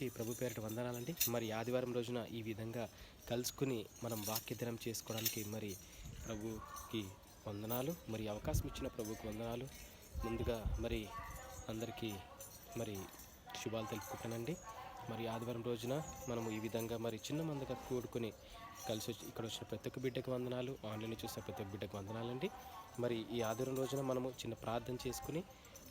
అందరికీ ప్రభు పేరిట వందనాలండి. మరి ఆదివారం రోజున ఈ విధంగా కలుసుకుని మనం వాక్యధ్యానం చేసుకోవడానికి మరి ప్రభుకి వందనాలు. మరి అవకాశం ఇచ్చిన ప్రభుకి వందనాలు. ముందుగా మరి అందరికీ మరి శుభాలు తెలుపుకుంటానండి. మరి ఆదివారం రోజున మనము ఈ విధంగా మరి చిన్న మందిగా కూడుకుని కలిసి వచ్చి ఇక్కడ వచ్చిన ప్రతి ఒక్క బిడ్డకు వందనాలు, ఆన్లైన్ చూసిన ప్రతి ఒక్క బిడ్డకు వందనాలండి. మరి ఈ ఆదివారం రోజున మనము చిన్న ప్రార్థన చేసుకుని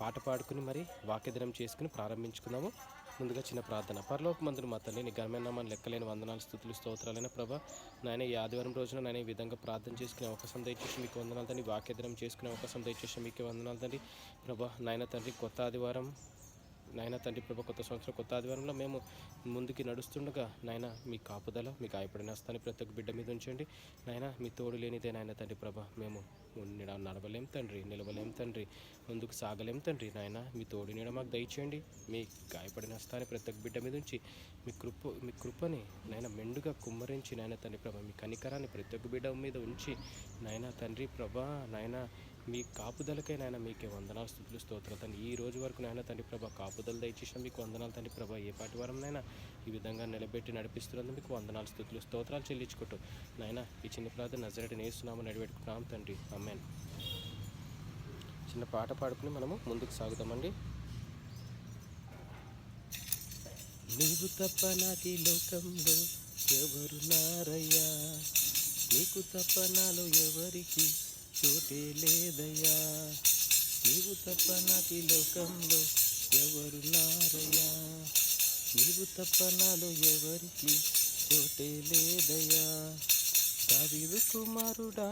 పాట పాడుకుని మరి వాక్యధ్యానం చేసుకుని ప్రారంభించుకుందాము. ముందుగా చిన్న ప్రార్థన. పరలోకమందున మా తండ్రి, నీ ఘనమైన నామాన్ని లెక్కలేని వందనాలు, స్తుతులు, స్తోత్రాలైన ప్రభా. నాయన ఈ ఆదివారం రోజున నేను ఈ విధంగా ప్రార్థన చేసుకునే అవకాశం దయచేసి మీకు వందనాలు తండ్రి. వాక్యధ్యానం చేసుకునే అవకాశం దయచేసి మీకు వందనాలు తండ్రి. ప్రభా నాయన తండ్రి, కొత్త ఆదివారం నాయన తండ్రి ప్రభా, కొత్త సంవత్సరం కొత్త ఆదివారంలో మేము ముందుకి నడుస్తుండగా నాయన మీ కాపుదల, మీ గాయపడిన హస్తాన్ని ప్రతి ఒక్క బిడ్డ మీద ఉంచండి నాయన. మీ తోడు లేనిదే నాయన తండ్రి ప్రభా మేము నడవలేం తండ్రి, నిలవలేం తండ్రి, ముందుకు సాగలేం తండ్రి. నాయన మీ తోడు నీడ మాకు దయచేయండి. మీ గాయపడిన హస్తాన్ని ప్రతి ఒక్క బిడ్డ మీద ఉంచి మీ కృపని నాయన మెండుగా కుమ్మరించి నాయన తండ్రి ప్రభా, మీ కనికరాన్ని ప్రతి ఒక్క బిడ్డ మీద ఉంచి నాయన తండ్రి ప్రభా, నాయన మీ కాపుదలకై నాయన మీకే వందనాలు, స్తుతులు, స్తోత్రాలు తండ్రి. ఈ రోజు వరకు నాయన తండ్రి ప్రభా కాపుదల దయచేసిన మీకు వందనాలు తండ్రి ప్రభా. ఏ పాటి వారంనైనా ఈ విధంగా నిలబెట్టి నడిపిస్తున్నందుకు మీకు వందనాలు, స్తుతులు, స్తోత్రాలు చెల్లించుకుంటూ నాయన ఈ చిన్న ప్రార్థన నజరేయుడైన యేసునామమున నడిపెట్టుకుంటున్నాం తండ్రి, ఆమేన్. చిన్న పాట పాడుకుని మనము ముందుకు సాగుతామండి. నీవు తప్ప నాకు ఈ లోకంలో ఎవరున్నారయ్యా, నీకు తప్ప నాలో ఎవరికి చోటే లేదయ్యా, నీవు తప్ప నాకు ఈ లోకంలో ఎవరున్నారయ్యా, నీవు తప్ప నాలో ఎవరికి చోటే లేదయ్యా. దావీదు కుమారుడా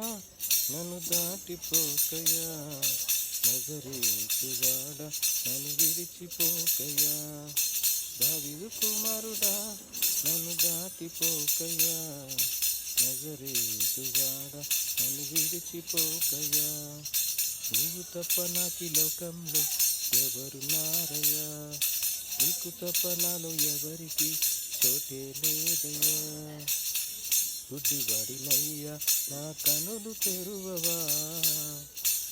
నన్ను దాటిపోకయ్యా, నజరేతువాడా నన్ను విడిచిపోకయ్యా, దావీదు కుమారుడా నన్ను దాటిపోకయ్యా, నజరేతువాడా నన్ను విడిచిపోకయ్యా. నీవు తప్ప నాకు ఈ లోకంలో ఎవరున్నారయ్యా, నీకు తప్ప నాలో ఎవరికి చోటే లేదయ్యా. గుడ్డివాడినయ్యా నా కనులు తెరువవా,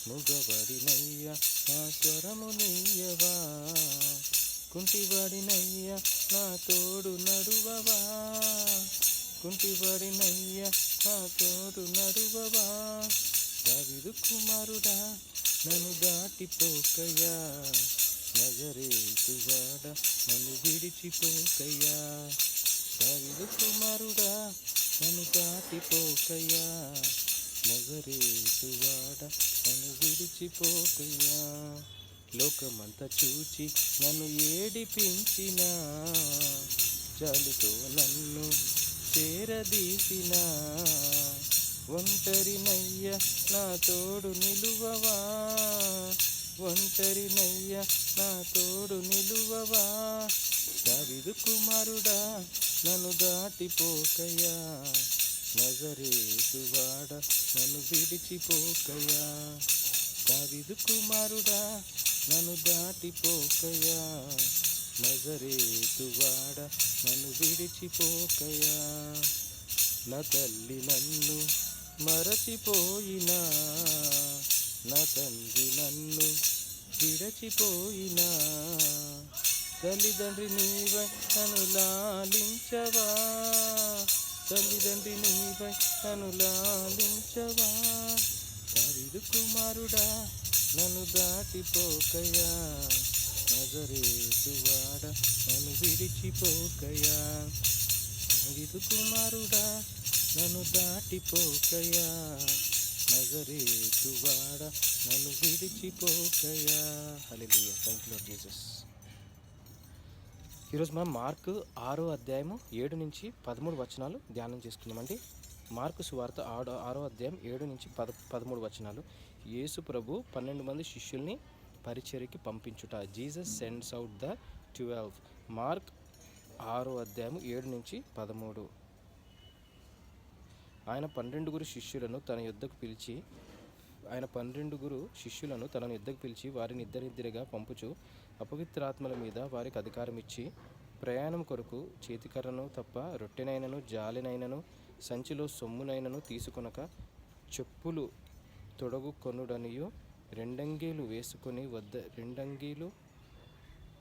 మూగవాడినయ్యా నా స్వరము నీయవా, కుంటివాడినయ్యా నా తోడు నడువవా, కుంటివాడినయ్యా నా తోడు నడువవా. దావీదు కుమారుడా నన్ను దాటిపోకయ్యా, నజరేతువాడా నన్ను విడిచిపోకయ్యా, దావీదు కుమారుడా నన్ను దాటిపోకయ్యా, నజరేతువాడా నన్ను విడిచిపోకయ్యా. లోకమంతా చూచి నన్ను ఏడిపించిన, జాలితో నన్ను చేరదీసిన, ఒంటరినయ్యా నా తోడు నిలువవా, ఒంటరినయ్యా నా తోడు నిలువవా. దావీదు కుమారుడా నన్ను దాటిపోకయ్యా, నజరేతువాడా నన్ను విడిచిపోకయ్యా, దావీదు కుమారుడా నన్ను దాటిపోకయ్యా, నజరేతువాడా నన్ను విడిచిపోకయ్యా. నా తల్లి నన్ను మరచిపోయినా, నా తండ్రి నన్ను విడచిపోయినా, తల్లిదండ్రి నీవై నన్ను లాలించవా, తల్లిదండ్రి నీవై నన్ను లాలించవా. దావీదు కుమారుడా నన్ను దాటిపోకయ్యా, నజరేతువాడా నన్ను విడిచిపోకయ్యా, దావీదు కుమారుడా నన్ను దాటిపోకయ్యా, నజరేతువాడా నన్ను విడిచిపోకయ్యా. Hallelujah. Thank you Lord Jesus. ఈరోజు మనం మార్కు 6వ అధ్యాయము 7 నుంచి 13 వచనాలు ధ్యానం చేసుకుందామండి. మార్కు సువార్త 6వ అధ్యాయం 7 నుంచి 13 వచనాలు. యేసు ప్రభు 12 మంది శిష్యుల్ని పరిచర్యకి పంపించుట. Jesus sends out the 12. Mark 6వ అధ్యాయం 7 నుంచి 13. ఆయన 12 శిష్యులను తన యొద్దకు పిలిచి వారిని ఇద్దరిద్దరిగా పంపుచు అపవిత్రాత్మల మీద వారికి అధికారం ఇచ్చి, ప్రయాణం కొరకు చేతికర్రను తప్ప రొట్టెనైనను జాలినైనను సంచిలో సొమ్మునైనను తీసుకొనక, చెప్పులు తొడగు కొనుడనియు, రెండంగీలు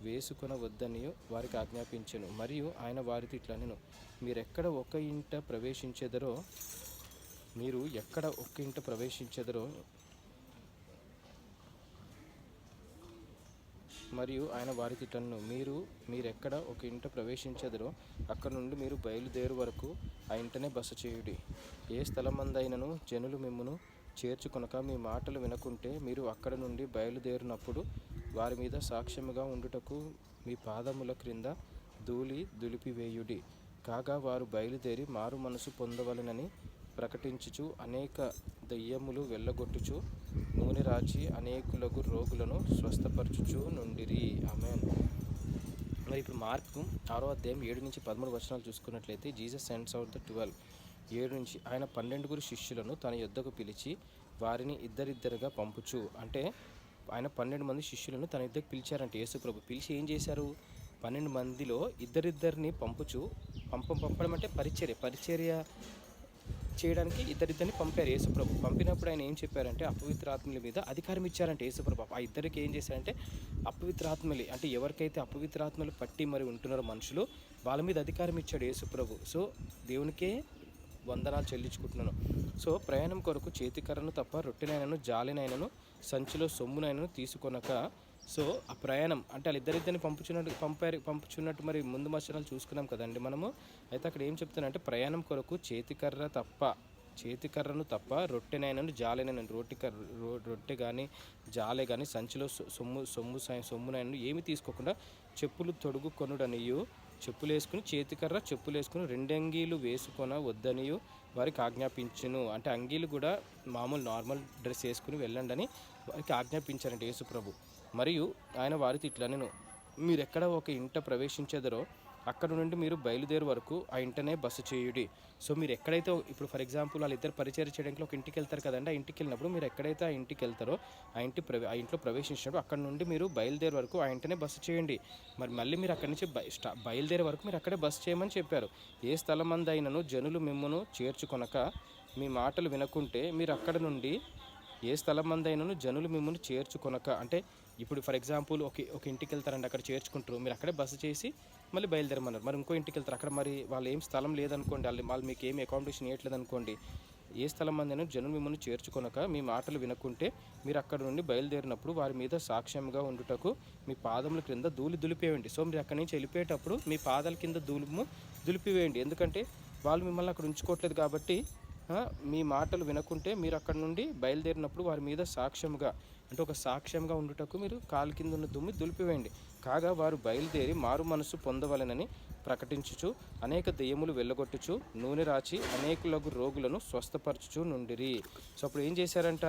వేసుకొనవద్దనియు వారికి ఆజ్ఞాపించెను. మరియు ఆయన వారితో ఇట్లా నేను మీరు ఎక్కడ ఒక ఇంట ప్రవేశించెదరో మరియు ఆయన వారితో ఇట్లనెను మీరెక్కడ ఒక ఇంట ప్రవేశించెదరో అక్కడ నుండి మీరు బయలుదేరు వరకు ఆ ఇంటనే బస చేయుడి. ఏ స్థలమందైనను జనులు మిమ్మును చేర్చుకొనక మీ మాటలు వినకుంటే మీరు అక్కడ నుండి బయలుదేరినప్పుడు వారి మీద సాక్ష్యముగా ఉండుటకు మీ పాదముల క్రింద ధూళి దులిపివేయుడి. కాగా వారు బయలుదేరి మారు మనసు పొందవలెనని ప్రకటించుచు అనేక దెయ్యములు వెళ్ళగొట్టుచు నూనె రాచి అనేకులకు రోగులను స్వస్థపరచుచు నుండిరి. ఆమేన్. మరి ఇప్పుడు మార్కు 6వ అధ్యాయం 7-13 వచనాలు చూసుకున్నట్లయితే జీసస్ సెండ్స్ అవుట్ ద 12. 7 నుంచి ఆయన 12 శిష్యులను తన యొద్దకు పిలిచి వారిని ఇద్దరిద్దరుగా పంపుచు, అంటే ఆయన 12 మంది శిష్యులను తన యొద్దకు పిలిచారంటే యేసుప్రభు పిలిచి ఏం చేశారు? 12 మందిలో ఇద్దరిద్దరిని పంపుచు, పంపడం అంటే పరిచర్య చేయడానికి ఇద్దరిద్దరిని పంపారు యేసుప్రభు. పంపినప్పుడు ఆయన ఏం చెప్పారంటే అపవిత్రాత్మల మీద అధికారం ఇచ్చారంటే యేసుప్రభు. ఆ ఇద్దరికి ఏం చేశారంటే అపవిత్రాత్మలు, అంటే ఎవరికైతే అపవిత్రాత్మలు పట్టి మరి ఉంటున్నారో మనుషులు, వాళ్ళ మీద అధికారం ఇచ్చాడు యేసుప్రభు. సో దేవునికే వందనాలు చెల్లించుకుంటున్నాను. సో ప్రయాణం కొరకు చేతికర్రను తప్ప రొట్టెనైనను జాలినైనను సంచిలో సొమ్మునైనను తీసుకొనక, సో ఆ ప్రయాణం అంటే వాళ్ళు ఇద్దరిద్దరిని పంపుచున్నట్టు మరి ముందు వచనాలు చూసుకున్నాం కదండి మనము. అయితే అక్కడ ఏం చెప్తున్నానంటే ప్రయాణం కొరకు చేతికర్రను తప్ప రొట్టెనైనను జాలెనైనను, రొట్టె కానీ జాలె కానీ సంచిలో సొమ్మునైనను ఏమి తీసుకోకుండా చెప్పులు తొడుగు కొనుడనియు, చెప్పులు వేసుకుని 2 అంగీలు వేసుకొన వద్దనియు వారికి ఆజ్ఞాపించును. అంటే అంగీలు కూడా మామూలు నార్మల్ డ్రెస్ వేసుకుని వెళ్ళండి అని వారికి ఆజ్ఞాపించారంటే యేసుప్రభు. మరియు ఆయన వారితో ఇట్లా నేను మీరెక్కడ ఒక ఇంట ప్రవేశించెదరో అక్కడ నుండి మీరు బయలుదేరు వరకు ఆ ఇంటనే బస చేయుడి. సో మీరు ఎక్కడైతే ఇప్పుడు ఫర్ ఎగ్జాంపుల్ వాళ్ళిద్దరు పరిచయం చేయడానికి ఒక ఇంటికి వెళ్తారు కదండి. ఆ ఇంటికి వెళ్ళినప్పుడు మీరు ఎక్కడైతే ఆ ఇంటికి వెళ్తారో ఆ ఇంట్లో ప్రవేశించినప్పుడు అక్కడ నుండి మీరు బయలుదేరే వరకు ఆ ఇంటనే బస చేయండి. మళ్ళీ మీరు అక్కడి నుంచి బయలుదేరే వరకు మీరు అక్కడే బస చేయమని చెప్పారు. ఏ స్థలమందైనను జనులు మిమ్మును చేర్చుకొనక మీ మాటలు వినకుంటే మీరు అక్కడ నుండి జనులు మిమ్మల్ని చేర్చుకొనక, అంటే ఇప్పుడు ఫర్ ఎగ్జాంపుల్ ఒక ఇంటికి వెళ్తారండి, అక్కడ చేర్చుకుంటారు, మీరు అక్కడే బస చేసి మళ్ళీ బయలుదేరమన్నారు. మరి ఇంకో ఇంటికి వెళ్తారు, అక్కడ మరి వాళ్ళు ఏం స్థలం లేదనుకోండి, వాళ్ళు మీకు ఏమి అకామిడేషన్ ఇవ్వట్లేదు అనుకోండి. ఏ స్థలం మందైనా జనులు మిమ్మల్ని చేర్చుకొనక మీ మాటలు వినకుంటే మీరు అక్కడ నుండి బయలుదేరినప్పుడు వారి మీద సాక్ష్యంగా ఉండుటకు మీ పాదముల క్రింద ధూళి దులిపేయండి. సో మీరు అక్కడి నుంచి వెళ్ళిపోయేటప్పుడు మీ పాదాల కింద దులిపివేయండి. ఎందుకంటే వాళ్ళు మిమ్మల్ని అక్కడ ఉంచుకోవట్లేదు కాబట్టి. మీ మాటలు వినకుంటే మీరు అక్కడి నుండి బయలుదేరినప్పుడు వారి మీద సాక్ష్యంగా ఉండుటకు మీరు కాలు కింద ఉన్న దుమ్ము దులిపివేయండి. కాగా వారు బయలుదేరి మారు మనసు పొందవలెనని ప్రకటించుచు అనేక దెయ్యములు వెళ్ళగొట్టుచు నూనె రాచి అనేకులకు రోగులను స్వస్థపరచుచు నుండిరి. సో అప్పుడు ఏం చేశారంట?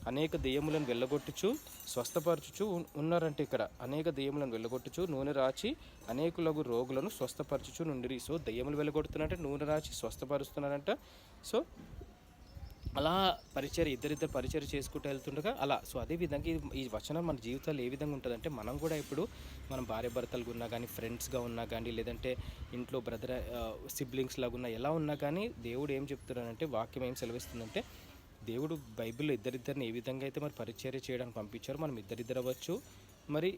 అనేక దెయ్యములను వెళ్ళగొట్టుచు స్వస్థపరచుచు ఉన్నారంటే ఇక్కడ అనేక దెయ్యములను వెళ్ళగొట్టుచు నూనె రాచి అనేకులకు రోగులను స్వస్థపరచుచు నుండిరి. సో దెయ్యములు వెళ్ళగొడుతున్నారంటే నూనె రాచి స్వస్థపరుస్తున్నారంట. సో అలా ఇద్దరిద్దరు పరిచర్య చేసుకుంటూ వెళ్తుండగా అలా. సో అదేవిధంగా ఈ వచనం మన జీవితాల్లో ఏ విధంగా ఉంటుందంటే మనం కూడా ఇప్పుడు మనం భార్య భర్తలుగా ఉన్నా కానీ, ఫ్రెండ్స్గా ఉన్నా కానీ, లేదంటే ఇంట్లో సిబ్లింగ్స్ లాగా ఉన్నా, ఎలా ఉన్నా కానీ దేవుడు ఏం చెప్తున్నాడంటే, వాక్యం ఏం సెలవిస్తుందంటే, దేవుడు బైబిల్లో ఇద్దరిద్దరిని ఏ విధంగా అయితే మరి పరిచర్య చేయడానికి పంపించారో మనం ఇద్దరిద్దరు అవ్వచ్చు. మరి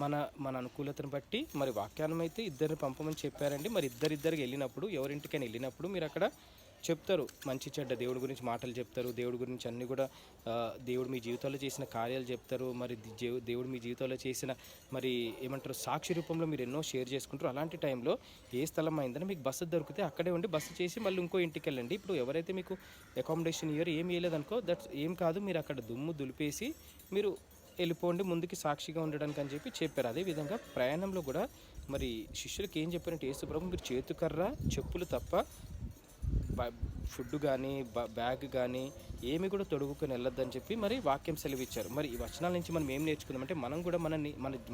మన అనుకూలతను బట్టి మరి వాక్యానం అయితే ఇద్దరిని పంపమని చెప్పారండి. మరి ఇద్దరికి వెళ్ళినప్పుడు, ఎవరింటికైనా వెళ్ళినప్పుడు మీరు అక్కడ చెప్తారు, మంచి చెడ్డ దేవుడి గురించి మాటలు చెప్తారు, దేవుడి గురించి అన్నీ కూడా, దేవుడు మీ జీవితంలో చేసిన కార్యాలు చెప్తారు. మరి దేవుడు మీ జీవితంలో చేసిన మరి ఏమంటారు సాక్షి రూపంలో మీరు ఎన్నో షేర్ చేసుకుంటారు. అలాంటి టైంలో ఏ స్థలం అయిందని మీకు బస్సు దొరికితే అక్కడే ఉండి బస్సు చేసి మళ్ళీ ఇంకో ఇంటికి వెళ్ళండి. ఇప్పుడు ఎవరైతే మీకు అకామిడేషన్ ఏం వేయలేదనుకో, దట్స్ ఏం కాదు, మీరు అక్కడ దుమ్ము దులిపేసి మీరు వెళ్ళిపోండి ముందుకి సాక్షిగా ఉండడానికి అని చెప్పారు. అదేవిధంగా ప్రయాణంలో కూడా మరి శిష్యులకి ఏం చెప్పారంటే, యేసుప్రభు మీరు చేతుకర్ర చెప్పులు తప్ప ఫుడ్ కానీ బ్యాగ్ కానీ ఏమి కూడా తొడుగుకొని వెళ్ళొద్దని చెప్పి మరి వాక్యం సెలవిచ్చారు. మరి ఈ వచనాల నుంచి మనం ఏం నేర్చుకుందామంటే, మనం కూడా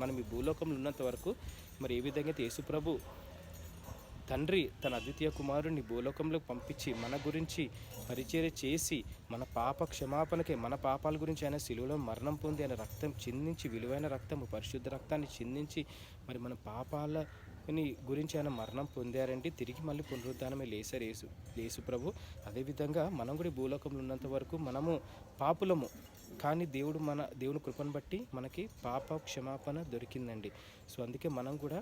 మనం ఈ భూలోకంలో ఉన్నంత వరకు మరి ఏ విధంగా యేసుప్రభు తండ్రి తన అద్వితీయ కుమారుడిని భూలోకంలోకి పంపించి మన గురించి పరిచర్య చేసి మన పాప క్షమాపణకే, మన పాపాల గురించి ఆయన శిలువలో మరణం పొంది ఆయన రక్తం చిందించి, విలువైన రక్తము పరిశుద్ధ రక్తాన్ని చిందించి మరి మన పాపాల నీ గురించి ఆయన మరణం పొందారండి, తిరిగి మళ్ళీ పునరుద్ధానమే లేసారు యేసు ప్రభు. అదేవిధంగా మనం కూడా ఈ భూలోకంలో ఉన్నంత వరకు మనము పాపులము, కానీ దేవుని కృపను బట్టి మనకి పాప క్షమాపణ దొరికిందండి. సో అందుకే మనం కూడా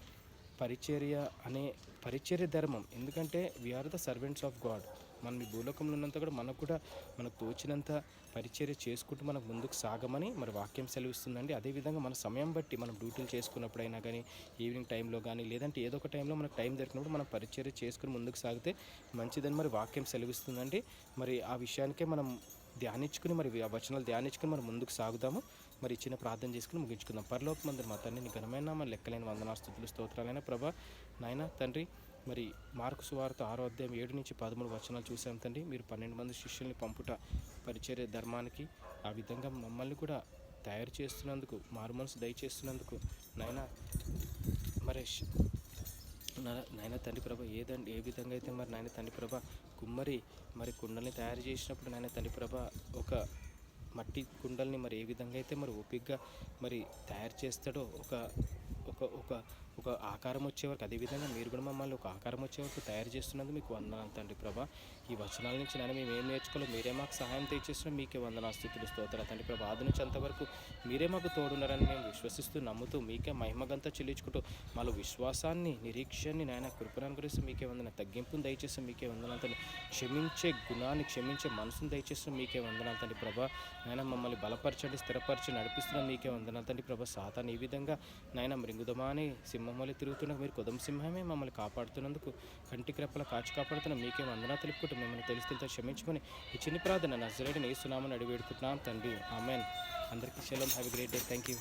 పరిచర్య ధర్మం, ఎందుకంటే we are the servants of God. మనం ఈ భూలోకంలో ఉన్నంత కూడా మనకు తోచినంత పరిచర్య చేసుకుంటూ మనకు ముందుకు సాగమని మరి వాక్యం సెలవిస్తుందండి. అదేవిధంగా మన సమయం బట్టి మనం డ్యూటీలు చేసుకున్నప్పుడైనా కానీ, ఈవినింగ్ టైంలో కానీ, లేదంటే ఏదో ఒక టైంలో మనకు టైం దొరికినప్పుడు మనం పరిచర్య చేసుకుని ముందుకు సాగితే మంచిదని మరి వాక్యం సెలవిస్తుందండి. మరి ఆ విషయానికే మనం ధ్యానించుకుని, మరి ఆ వచనాలు ధ్యానించుకుని మనం ముందుకు సాగుదాము. మరి చిన్న ప్రార్థన చేసుకుని ముగించుకుందాం. పరలోకమందున మా తండ్రి, నీ ఘనమైన నామమున లెక్కలేని వందనాస్తుతులు స్తోత్రాలైన ప్రభా. నాయన తండ్రి, మరి మార్కు సువార్త 6వ అధ్యాయం 7-13 వచనాలు చూసాం తండ్రి. మీరు 12 మంది శిష్యుల్ని పంపుట పరిచర్య ధర్మానికి, ఆ విధంగా మమ్మల్ని కూడా తయారు చేస్తున్నందుకు, మారు మనసు దయచేస్తున్నందుకు నాయన, మరి నాయన తండ్రి ప్రభ, ఏ విధంగా అయితే మరి నాయన తండ్రి ప్రభ కుమ్మరి మరి కుండల్ని తయారు చేసినప్పుడు నాయన తండ్రి ప్రభ ఒక మట్టి కుండల్ని మరి ఏ విధంగా అయితే మరి ఓపికగా మరి తయారు చేస్తాడో ఒక ఒక ఒక ఒక ఆకారం వచ్చే వరకు, అదేవిధంగా మీరు కూడా మమ్మల్ని ఒక ఆకారం వచ్చే వరకు తయారు చేస్తున్నందుకు మీకు వందనాలు తండ్రి ప్రభా. ఈ వచనాల నుంచి నేను మేము ఏం నేర్చుకోవాలో మీరే మాకు సహాయం తెచ్చేస్తున్నాం. మీకే వందనాస్తుతులు స్తోత్రాలు తండ్రి ప్రభా. ఆది నుంచి అంతవరకు మీరే మాకు తోడున్నారని మేము విశ్వసిస్తూ నమ్ముతూ మీకే మహిమగంతా చెల్లించుకుంటూ మాలో విశ్వాసాన్ని, నిరీక్షణని నాయన కృపను గురించి మీకే వందన, తగ్గింపును దయచేస్తాం మీకే వందనాలు తండ్రి. క్షమించే గుణాన్ని, క్షమించే మనసును దయచేస్తాం మీకే వందనాలు తండ్రి ప్రభా. నాయన మమ్మల్ని బలపరచండి, స్థిరపరచండి, నడిపిస్తున్నాం మీకే వందనాలు తండ్రి ప్రభా. సాతాను ఈ విధంగా నాయన మృంగుదమాని సింహమల్లి తిరుగుతున్నా మీరు కొదం సింహమే మమ్మల్ని కాపాడుతున్నందుకు, కంటికి రెప్పలా కాచి కాపాడుతున్నా మీకే వందనా తెలుపుకుంటూ మిమ్మల్ని తెలుసుతో క్షమించమని ఈ చిన్న ప్రార్థన నజరేయుడైన యేసు నామమున అడిగి వేడుకుంటున్నాం తండ్రి. ఆమేన్. అందరికీ shalom. Have a great day. Thank you.